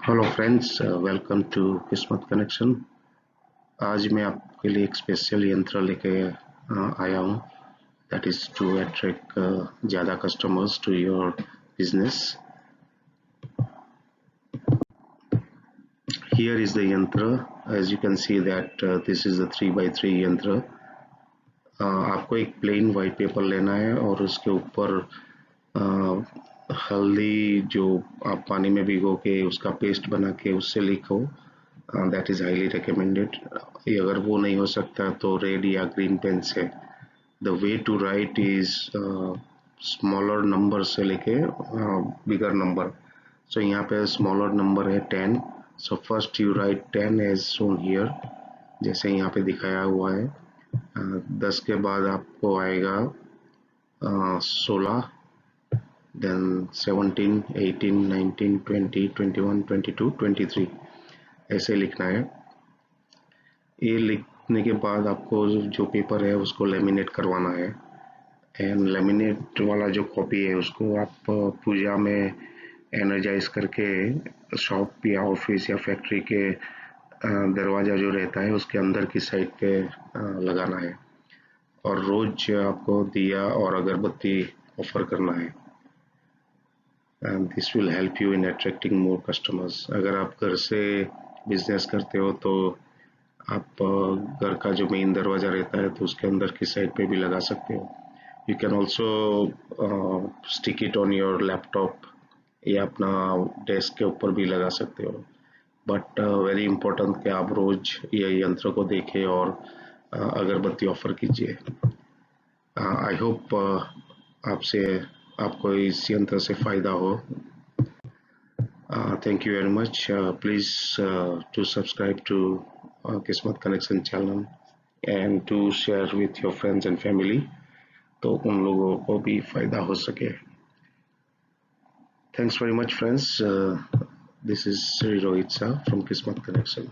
Hello friends, welcome to किस्मत connection. आज मैं आपके लिए एक स्पेशल यंत्र लेके आया हूँ, दैट इज़ टू अट्रैक्ट ज़्यादा customers to your business. Here is the yantra. As you can see that this is a 3x3 यंत्र। आपको एक प्लेन वाइट पेपर लेना है और उसके ऊपर हल्दी जो आप पानी में भिगो के उसका पेस्ट बना के उससे लिखो, दैट इज़ हाईली रिकमेंडेड। अगर वो नहीं हो सकता तो रेड या ग्रीन पेन से। The way to write is smaller number से लेके बिगर नंबर। सो यहाँ पे स्मॉलर नंबर है 10। So first you write 10 as shown here, जैसे यहाँ पे दिखाया हुआ है। 10 के बाद आपको आएगा 16, देन 17, 18, 19, 20, 21, 22, 23 ऐसे लिखना है। ये लिखने के बाद आपको जो पेपर है उसको लेमिनेट करवाना है। एंड लेमिनेट वाला जो कॉपी है उसको आप पूजा में एनर्जाइज करके शॉप या ऑफिस या फैक्ट्री के दरवाज़ा जो रहता है उसके अंदर की साइड पे लगाना है। और रोज आपको दिया और अगरबत्ती ऑफर करना है। And this will help you in attracting more customers. अगर आप घर से बिजनेस करते हो तो आप घर का जो मेन दरवाज़ा रहता है तो उसके अंदर की साइड पे भी लगा सकते हो। You can also stick it on your laptop या अपना डेस्क के ऊपर भी लगा सकते हो। बट वेरी इम्पोर्टेंट कि आप रोज ये यंत्र को देखें और अगरबत्ती ऑफर कीजिए। आई होप आपसे आपको इस यंत्र से फ़ायदा हो। Thank you very much. Please to subscribe to Kismat Connection channel and to share with your friends and family, तो उन लोगों को भी फायदा हो सके। Thanks very much, friends. This is Sri Rohit Shah from Kismat Connection.